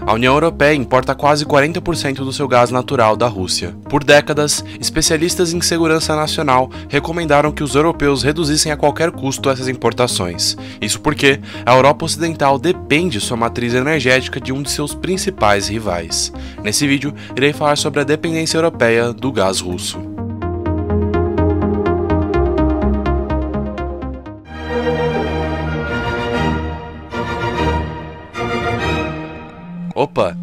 A União Europeia importa quase 40% do seu gás natural da Rússia. Por décadas, especialistas em segurança nacional recomendaram que os europeus reduzissem a qualquer custo essas importações. Isso porque a Europa Ocidental depende de sua matriz energética de um de seus principais rivais. Nesse vídeo, irei falar sobre a dependência europeia do gás russo. Opa,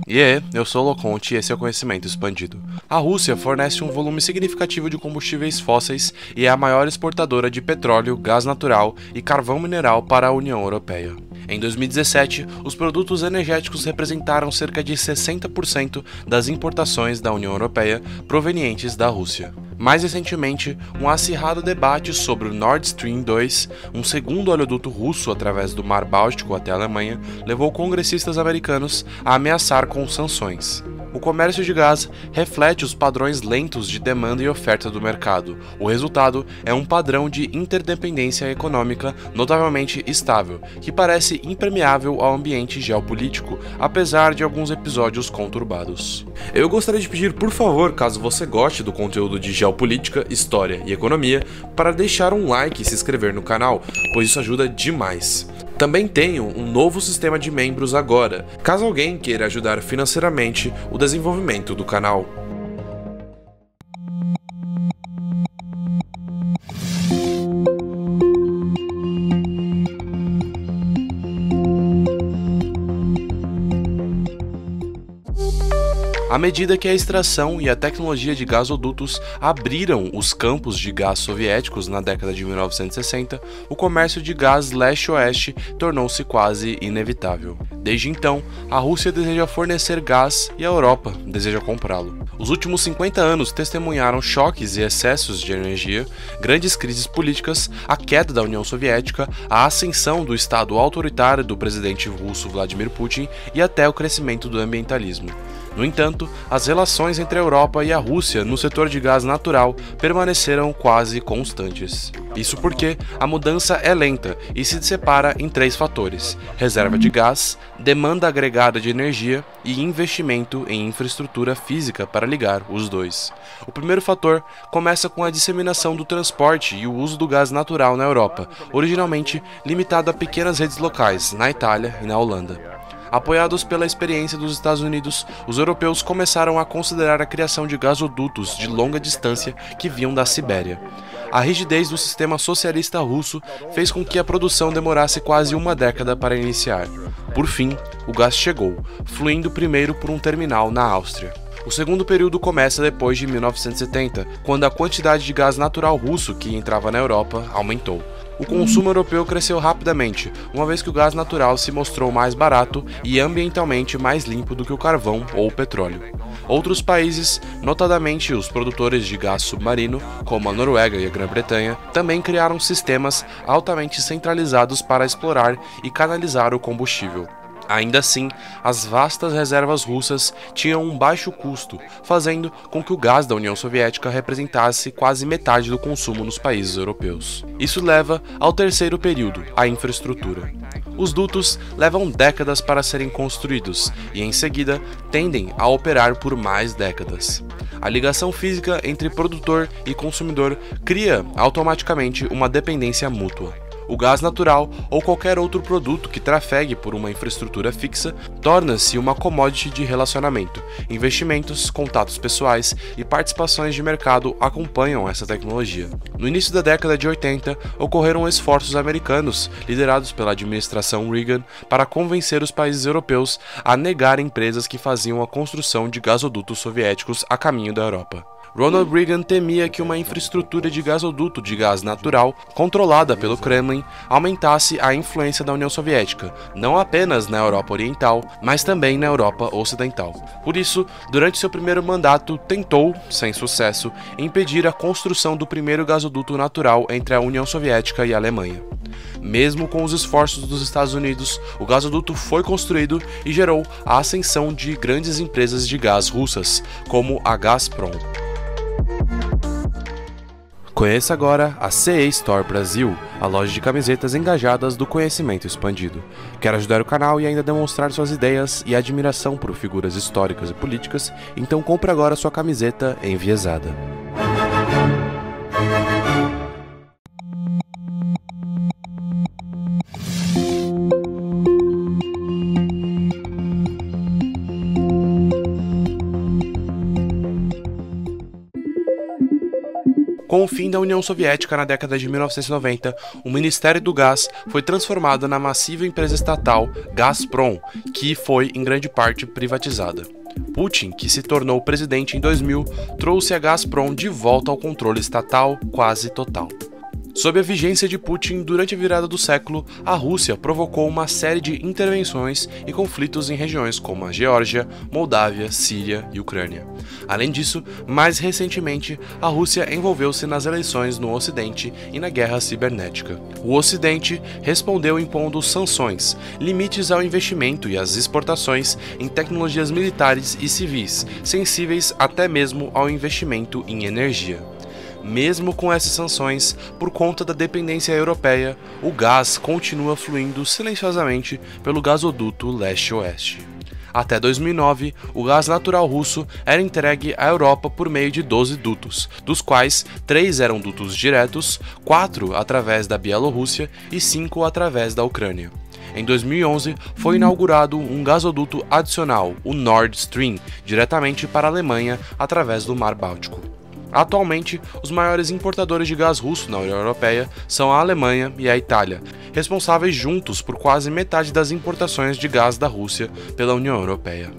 eu sou o Loconte e esse é o Conhecimento Expandido. A Rússia fornece um volume significativo de combustíveis fósseis e é a maior exportadora de petróleo, gás natural e carvão mineral para a União Europeia. Em 2017, os produtos energéticos representaram cerca de 60% das importações da União Europeia provenientes da Rússia. Mais recentemente, um acirrado debate sobre o Nord Stream 2, um segundo oleoduto russo através do Mar Báltico até a Alemanha, levou congressistas americanos a ameaçar com sanções. O comércio de gás reflete os padrões lentos de demanda e oferta do mercado. O resultado é um padrão de interdependência econômica notavelmente estável, que parece impermeável ao ambiente geopolítico, apesar de alguns episódios conturbados. Eu gostaria de pedir, por favor, caso você goste do conteúdo de geopolítica, história e economia, para deixar um like e se inscrever no canal, pois isso ajuda demais. Também tenho um novo sistema de membros agora, caso alguém queira ajudar financeiramente o desenvolvimento do canal. À medida que a extração e a tecnologia de gasodutos abriram os campos de gás soviéticos na década de 1960, o comércio de gás leste-oeste tornou-se quase inevitável. Desde então, a Rússia deseja fornecer gás e a Europa deseja comprá-lo. Os últimos 50 anos testemunharam choques e excessos de energia, grandes crises políticas, a queda da União Soviética, a ascensão do Estado autoritário do presidente russo Vladimir Putin e até o crescimento do ambientalismo. No entanto, as relações entre a Europa e a Rússia no setor de gás natural permaneceram quase constantes. Isso porque a mudança é lenta e se separa em três fatores: reserva de gás, demanda agregada de energia e investimento em infraestrutura física para ligar os dois. O primeiro fator começa com a disseminação do transporte e o uso do gás natural na Europa, originalmente limitado a pequenas redes locais na Itália e na Holanda. Apoiados pela experiência dos Estados Unidos, os europeus começaram a considerar a criação de gasodutos de longa distância que vinham da Sibéria. A rigidez do sistema socialista russo fez com que a produção demorasse quase uma década para iniciar. Por fim, o gás chegou, fluindo primeiro por um terminal na Áustria. O segundo período começa depois de 1970, quando a quantidade de gás natural russo que entrava na Europa aumentou. O consumo europeu cresceu rapidamente, uma vez que o gás natural se mostrou mais barato e ambientalmente mais limpo do que o carvão ou o petróleo. Outros países, notadamente os produtores de gás submarino, como a Noruega e a Grã-Bretanha, também criaram sistemas altamente centralizados para explorar e canalizar o combustível. Ainda assim, as vastas reservas russas tinham um baixo custo, fazendo com que o gás da União Soviética representasse quase metade do consumo nos países europeus. Isso leva ao terceiro período, a infraestrutura. Os dutos levam décadas para serem construídos e, em seguida, tendem a operar por mais décadas. A ligação física entre produtor e consumidor cria automaticamente uma dependência mútua. O gás natural ou qualquer outro produto que trafegue por uma infraestrutura fixa torna-se uma commodity de relacionamento. Investimentos, contatos pessoais e participações de mercado acompanham essa tecnologia. No início da década de 80, ocorreram esforços americanos, liderados pela administração Reagan, para convencer os países europeus a negar empresas que faziam a construção de gasodutos soviéticos a caminho da Europa. Ronald Reagan temia que uma infraestrutura de gasoduto de gás natural, controlada pelo Kremlin, aumentasse a influência da União Soviética, não apenas na Europa Oriental, mas também na Europa Ocidental. Por isso, durante seu primeiro mandato, tentou, sem sucesso, impedir a construção do primeiro gasoduto natural entre a União Soviética e a Alemanha. Mesmo com os esforços dos Estados Unidos, o gasoduto foi construído e gerou a ascensão de grandes empresas de gás russas, como a Gazprom. Conheça agora a CE Store Brasil, a loja de camisetas engajadas do conhecimento expandido. Quer ajudar o canal e ainda demonstrar suas ideias e admiração por figuras históricas e políticas? Então compre agora sua camiseta enviesada. Com o fim da União Soviética na década de 1990, o Ministério do Gás foi transformado na massiva empresa estatal Gazprom, que foi em grande parte privatizada. Putin, que se tornou presidente em 2000, trouxe a Gazprom de volta ao controle estatal quase total. Sob a vigência de Putin, durante a virada do século, a Rússia provocou uma série de intervenções e conflitos em regiões como a Geórgia, Moldávia, Síria e Ucrânia. Além disso, mais recentemente, a Rússia envolveu-se nas eleições no Ocidente e na guerra cibernética. O Ocidente respondeu impondo sanções, limites ao investimento e às exportações em tecnologias militares e civis, sensíveis até mesmo ao investimento em energia. Mesmo com essas sanções, por conta da dependência europeia, o gás continua fluindo silenciosamente pelo gasoduto leste-oeste. Até 2009, o gás natural russo era entregue à Europa por meio de 12 dutos, dos quais 3 eram dutos diretos, 4 através da Bielorrússia e 5 através da Ucrânia. Em 2011, foi inaugurado um gasoduto adicional, o Nord Stream, diretamente para a Alemanha através do Mar Báltico. Atualmente, os maiores importadores de gás russo na União Europeia são a Alemanha e a Itália, responsáveis juntos por quase metade das importações de gás da Rússia pela União Europeia.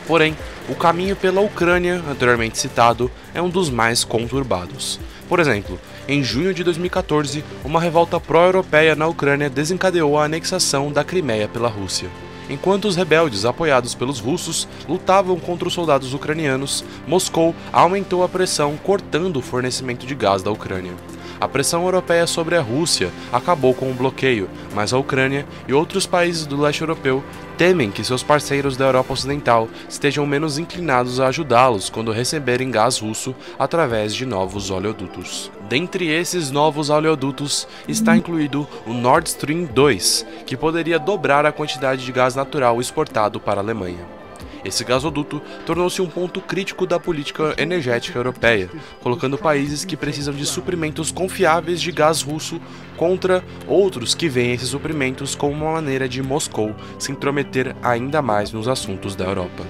Porém, o caminho pela Ucrânia, anteriormente citado, é um dos mais conturbados. Por exemplo, em junho de 2014, uma revolta pró-europeia na Ucrânia desencadeou a anexação da Crimeia pela Rússia. Enquanto os rebeldes, apoiados pelos russos, lutavam contra os soldados ucranianos, Moscou aumentou a pressão, cortando o fornecimento de gás da Ucrânia. A pressão europeia sobre a Rússia acabou com o bloqueio, mas a Ucrânia e outros países do leste europeu temem que seus parceiros da Europa Ocidental estejam menos inclinados a ajudá-los quando receberem gás russo através de novos oleodutos. Dentre esses novos oleodutos está incluído o Nord Stream 2, que poderia dobrar a quantidade de gás natural exportado para a Alemanha. Esse gasoduto tornou-se um ponto crítico da política energética europeia, colocando países que precisam de suprimentos confiáveis de gás russo contra outros que veem esses suprimentos como uma maneira de Moscou se intrometer ainda mais nos assuntos da Europa.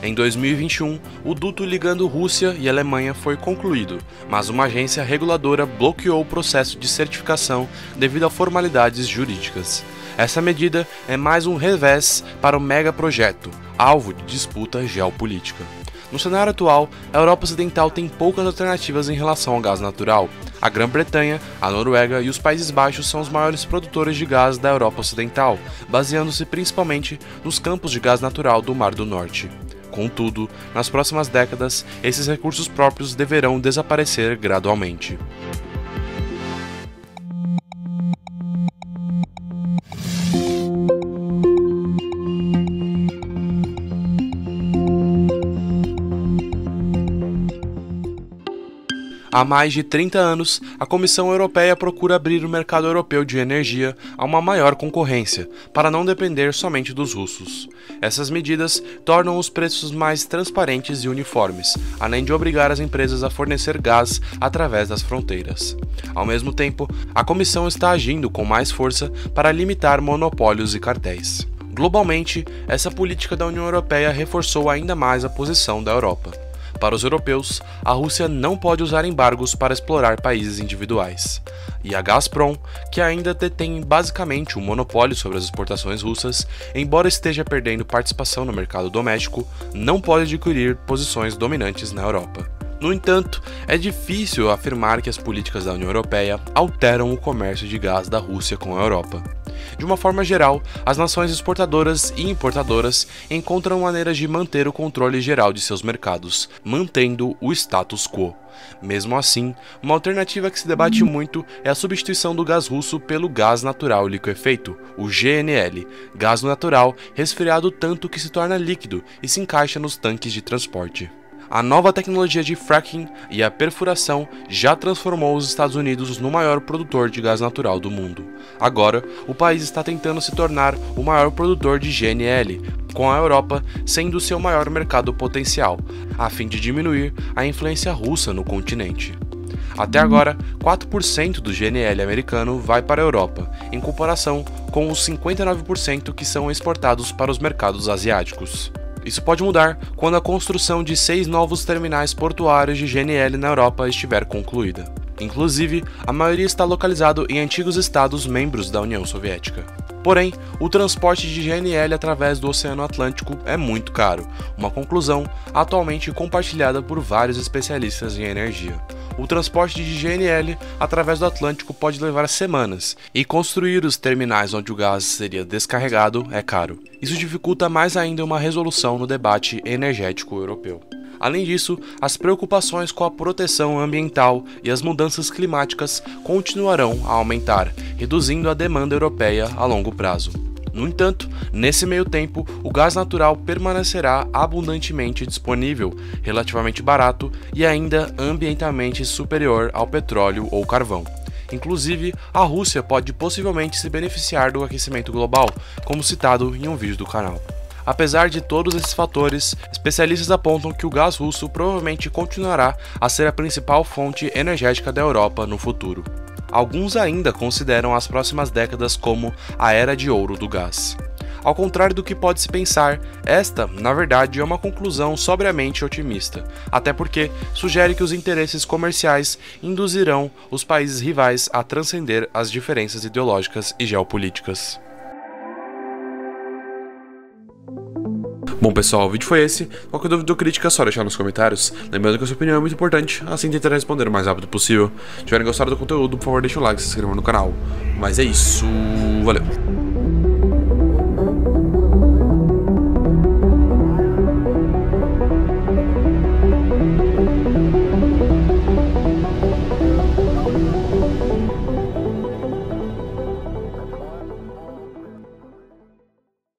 Em 2021, o duto ligando Rússia e Alemanha foi concluído, mas uma agência reguladora bloqueou o processo de certificação devido a formalidades jurídicas. Essa medida é mais um revés para o megaprojeto, alvo de disputa geopolítica. No cenário atual, a Europa Ocidental tem poucas alternativas em relação ao gás natural. A Grã-Bretanha, a Noruega e os Países Baixos são os maiores produtores de gás da Europa Ocidental, baseando-se principalmente nos campos de gás natural do Mar do Norte. Contudo, nas próximas décadas, esses recursos próprios deverão desaparecer gradualmente. Há mais de 30 anos, a Comissão Europeia procura abrir o mercado europeu de energia a uma maior concorrência, para não depender somente dos russos. Essas medidas tornam os preços mais transparentes e uniformes, além de obrigar as empresas a fornecer gás através das fronteiras. Ao mesmo tempo, a Comissão está agindo com mais força para limitar monopólios e cartéis. Globalmente, essa política da União Europeia reforçou ainda mais a posição da Europa. Para os europeus, a Rússia não pode usar embargos para explorar países individuais. E a Gazprom, que ainda detém basicamente um monopólio sobre as exportações russas, embora esteja perdendo participação no mercado doméstico, não pode adquirir posições dominantes na Europa. No entanto, é difícil afirmar que as políticas da União Europeia alteram o comércio de gás da Rússia com a Europa. De uma forma geral, as nações exportadoras e importadoras encontram maneiras de manter o controle geral de seus mercados, mantendo o status quo. Mesmo assim, uma alternativa que se debate muito é a substituição do gás russo pelo gás natural liquefeito, o GNL, gás natural resfriado tanto que se torna líquido e se encaixa nos tanques de transporte. A nova tecnologia de fracking e a perfuração já transformou os Estados Unidos no maior produtor de gás natural do mundo. Agora, o país está tentando se tornar o maior produtor de GNL, com a Europa sendo seu maior mercado potencial, a fim de diminuir a influência russa no continente. Até agora, 4% do GNL americano vai para a Europa, em comparação com os 59% que são exportados para os mercados asiáticos. Isso pode mudar quando a construção de 6 novos terminais portuários de GNL na Europa estiver concluída. Inclusive, a maioria está localizado em antigos estados membros da União Soviética. Porém, o transporte de GNL através do Oceano Atlântico é muito caro, uma conclusão atualmente compartilhada por vários especialistas em energia. O transporte de GNL através do Atlântico pode levar semanas, e construir os terminais onde o gás seria descarregado é caro. Isso dificulta mais ainda uma resolução no debate energético europeu. Além disso, as preocupações com a proteção ambiental e as mudanças climáticas continuarão a aumentar, reduzindo a demanda europeia a longo prazo. No entanto, nesse meio tempo, o gás natural permanecerá abundantemente disponível, relativamente barato e ainda ambientalmente superior ao petróleo ou carvão. Inclusive, a Rússia pode possivelmente se beneficiar do aquecimento global, como citado em um vídeo do canal. Apesar de todos esses fatores, especialistas apontam que o gás russo provavelmente continuará a ser a principal fonte energética da Europa no futuro. Alguns ainda consideram as próximas décadas como a era de ouro do gás. Ao contrário do que pode se pensar, esta, na verdade, é uma conclusão sobriamente otimista, até porque sugere que os interesses comerciais induzirão os países rivais a transcender as diferenças ideológicas e geopolíticas. Bom pessoal, o vídeo foi esse. Qualquer dúvida ou crítica é só deixar nos comentários. Lembrando que a sua opinião é muito importante, assim tentarei responder o mais rápido possível. Se tiverem gostado do conteúdo, por favor deixa o like e se inscreva no canal. Mas é isso, valeu!